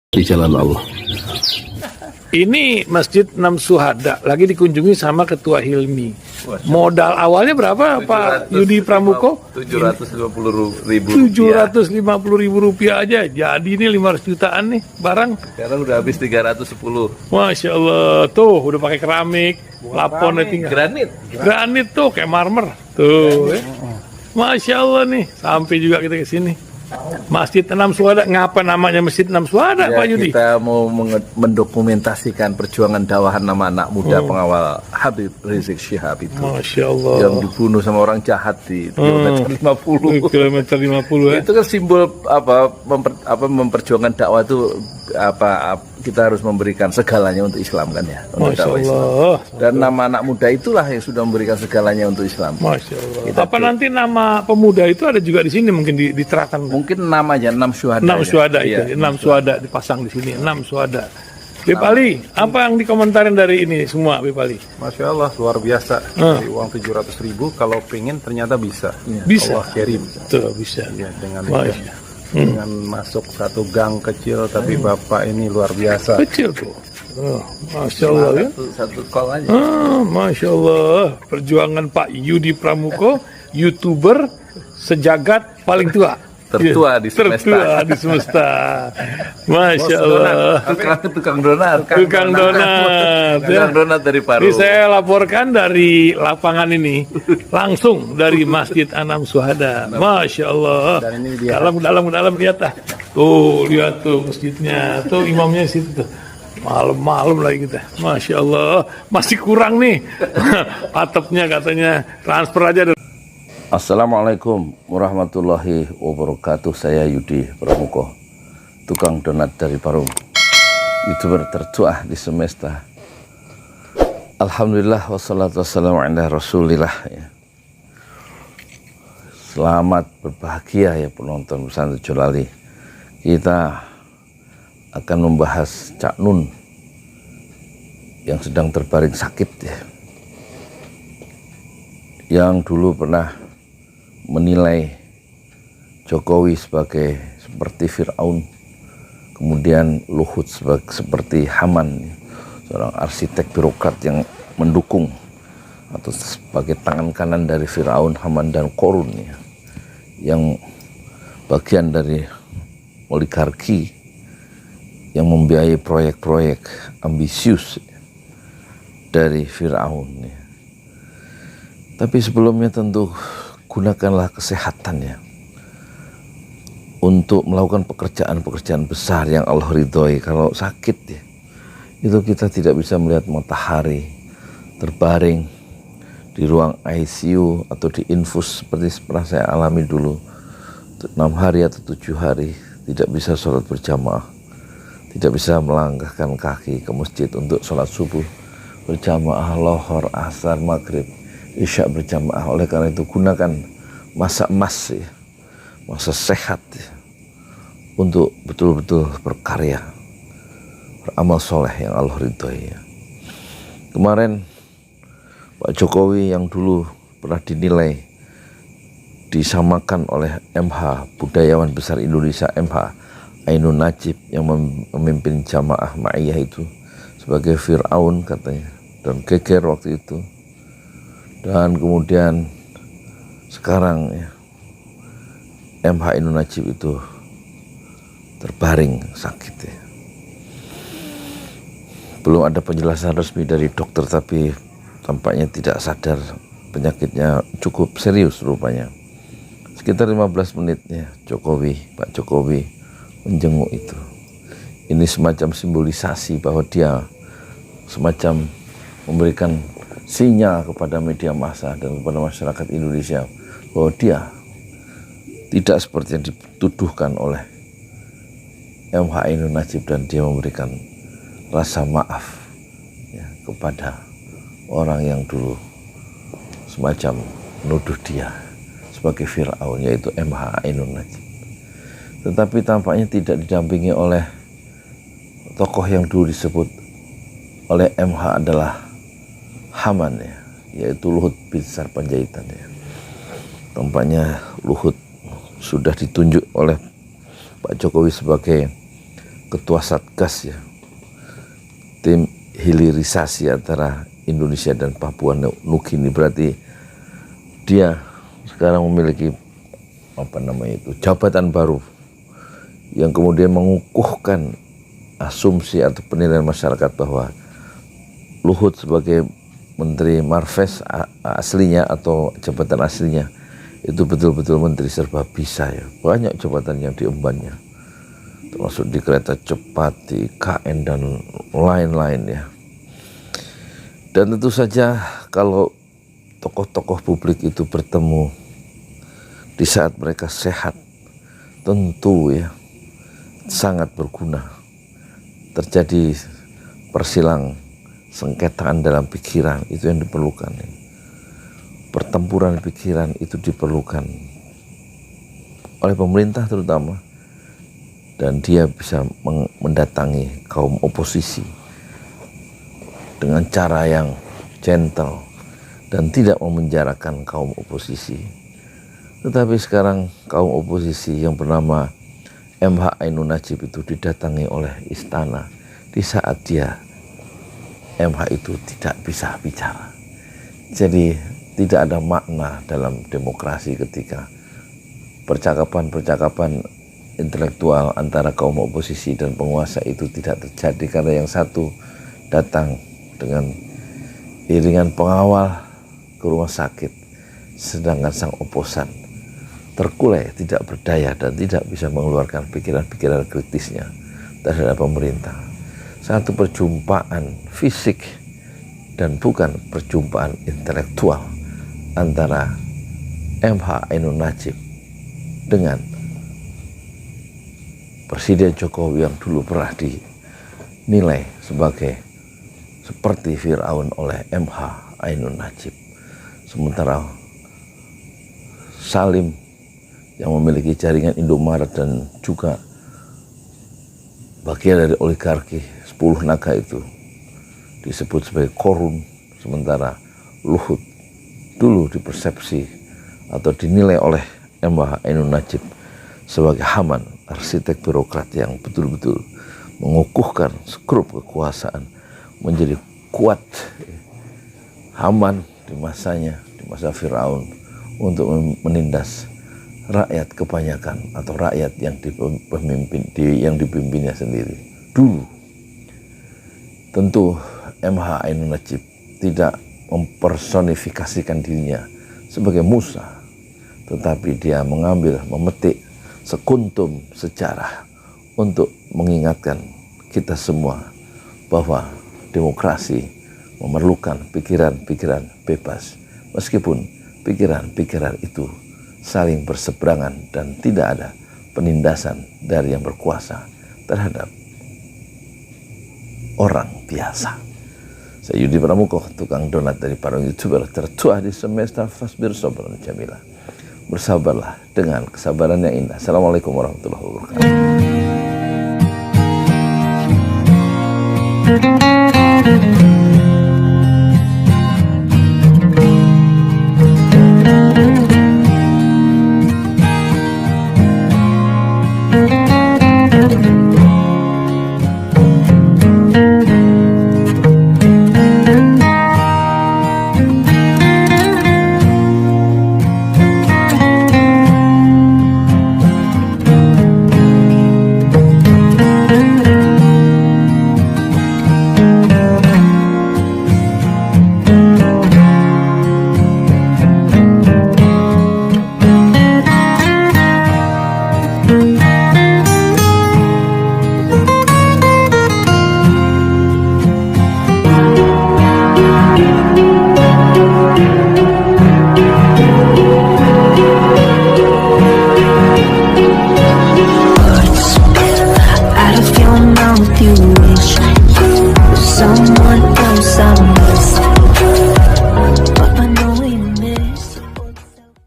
di jalan Allah. Ini Masjid Enam Syuhada lagi dikunjungi sama Ketua Hilmi. Modal awalnya berapa Pak Yudi Pramuko? 750.000 rupiah aja. Jadi ini 500 jutaan nih barang. Sekarang udah habis 310. Masya Allah, tuh udah pakai keramik, laponnya tinggal. Granit tuh kayak marmer. Tuh, Masya Allah nih, sampai juga kita ke sini. Masjid Enam Syuhada, ngapa namanya Masjid Enam Syuhada, Ya, Pak Yudi? kita mau mendokumentasikan perjuangan dakwah nama anak muda pengawal Habib Rizik Syihab itu. Masya Allah. Yang dibunuh sama orang jahat di kilometer 50. Kilometer 50 ya. Itu kan simbol memperjuangkan dakwah itu kita harus memberikan segalanya untuk Islam kan ya, untuk Masya dakwah Islam. Allah. Dan nama anak muda itulah yang sudah memberikan segalanya untuk Islam. Masya Allah. Apa nanti nama pemuda itu ada juga di sini mungkin diterapkan? Mungkin namanya Enam Syuhada. Enam Syuhada Iya. itu, Enam Syuhada dipasang di sini, Enam Syuhada. Beb Ali, apa yang dikomentarin dari ini semua, Beb Ali? Masya Allah, luar biasa. Dari uang 700.000, kalau pengen ternyata bisa. Bisa. Allah kirim. Tuh, bisa. Ya, dengan Masya. dengan masuk satu gang kecil, tapi Bapak ini luar biasa. Kecil tuh. Oh, Masya Allah ya. Satu call aja. Masya Allah. Perjuangan Pak Yudi Pramuko, YouTuber sejagat paling tua. Tertua di semesta. Tertua di semesta. Masya Allah. Tukang donat. Tukang donat. Tukang donat dari Paru. Ini saya laporkan dari lapangan ini, langsung dari Masjid Enam Syuhada. Masya Allah. Dan ini dia. Dalam lihat ah. Tuh lihat tuh masjidnya, tuh imamnya di situ tuh. Malam-malam lagi kita. Masya Allah. Masih kurang nih. Atapnya katanya transfer aja. Assalamualaikum warahmatullahi wabarakatuh. Saya Yudi Pramuko, tukang donat dari Parung, YouTuber tertua di semesta. Alhamdulillah wassalatu wassalamu ala rasulillah ya. Selamat berbahagia ya penonton pesantren Jolali. Kita akan membahas Cak Nun yang sedang terbaring sakit ya, yang dulu pernah menilai Jokowi sebagai seperti Fir'aun, kemudian Luhut seperti Haman, seorang arsitek birokrat yang mendukung atau sebagai tangan kanan dari Fir'aun, Haman, dan Korun ya, yang bagian dari oligarki yang membiayai proyek-proyek ambisius dari Fir'aun ya. Tapi sebelumnya tentu gunakanlah kesehatannya untuk melakukan pekerjaan-pekerjaan besar yang Allah ridhoi. Kalau sakit ya, itu kita tidak bisa melihat matahari, terbaring di ruang ICU atau di infus seperti pernah saya alami dulu 6 hari atau 7 hari, tidak bisa sholat berjamaah, tidak bisa melangkahkan kaki ke masjid untuk sholat subuh berjamaah, lohor, asar, maghrib, isya berjamaah. Oleh karena itu gunakan masa emas ya, masa sehat ya, untuk betul-betul berkarya, beramal soleh yang Allah ridhoi ya. Kemarin Pak Jokowi yang dulu pernah dinilai disamakan oleh MH, budayawan besar Indonesia MH Ainun Najib yang memimpin jamaah Ma'iyah itu sebagai Fir'aun katanya, dan geger waktu itu. Dan kemudian sekarang ya, MH Ainun Najib itu terbaring sakit ya. Belum ada penjelasan resmi dari dokter, tapi tampaknya tidak sadar penyakitnya cukup serius rupanya. Sekitar 15 menit ya Pak Jokowi menjenguk itu. Ini semacam simbolisasi bahwa dia semacam memberikan sinyal kepada media massa dan kepada masyarakat Indonesia bahwa dia tidak seperti yang dituduhkan oleh MH Ainun Najib, dan dia memberikan rasa maaf ya, kepada orang yang dulu semacam menuduh dia sebagai Fir'aun, yaitu MH Ainun Najib. Tetapi tampaknya tidak didampingi oleh tokoh yang dulu disebut oleh MH adalah Haman ya, yaitu Luhut Binsar Panjaitan ya. Tampaknya Luhut sudah ditunjuk oleh Pak Jokowi sebagai ketua Satgas ya, tim hilirisasi antara Indonesia dan Papua Nugini. Berarti dia sekarang memiliki jabatan baru yang kemudian mengukuhkan asumsi atau penilaian masyarakat bahwa Luhut sebagai Menteri Marves aslinya atau jabatan aslinya itu betul-betul menteri serba bisa ya. Banyak jabatan yang diembannya, termasuk di kereta cepat, di KN dan lain-lain ya. Dan tentu saja kalau tokoh-tokoh publik itu bertemu di saat mereka sehat, tentu ya sangat berguna. Terjadi persilang sengketaan dalam pikiran, itu yang diperlukan. Pertempuran pikiran itu diperlukan oleh pemerintah terutama, dan dia bisa mendatangi kaum oposisi dengan cara yang gentle dan tidak memenjarakan kaum oposisi. Tetapi sekarang kaum oposisi yang bernama MH Ainun Najib itu didatangi oleh istana di saat MH itu tidak bisa bicara. Jadi tidak ada makna dalam demokrasi ketika percakapan-percakapan intelektual antara kaum oposisi dan penguasa itu tidak terjadi, karena yang satu datang dengan iringan pengawal ke rumah sakit, sedangkan sang oposan terkulai, tidak berdaya dan tidak bisa mengeluarkan pikiran-pikiran kritisnya terhadap pemerintah. Satu perjumpaan fisik dan bukan perjumpaan intelektual antara MH Ainun Najib dengan Presiden Jokowi yang dulu pernah dinilai seperti Fir'aun oleh MH Ainun Najib. Sementara Salim yang memiliki jaringan Indomaret dan juga bagian dari oligarki 10 naga itu disebut sebagai korun, sementara Luhut dulu dipersepsi atau dinilai oleh MH Ainun Najib sebagai Haman, arsitek birokrat yang betul-betul mengukuhkan skrup kekuasaan menjadi kuat. Haman di masanya, di masa Fir'aun, untuk menindas rakyat kebanyakan atau rakyat yang dipimpinnya sendiri dulu. Tentu MH Ainun Najib tidak mempersonifikasikan dirinya sebagai Musa, tetapi dia memetik sekuntum sejarah untuk mengingatkan kita semua bahwa demokrasi memerlukan pikiran-pikiran bebas, meskipun pikiran-pikiran itu saling berseberangan dan tidak ada penindasan dari yang berkuasa terhadap orang biasa. Saya Yudi Pramuko, tukang donat dari para YouTuber tertua di semesta Fasbir Sabran Jamila. Bersabarlah dengan kesabaran yang indah. Assalamualaikum warahmatullahi wabarakatuh.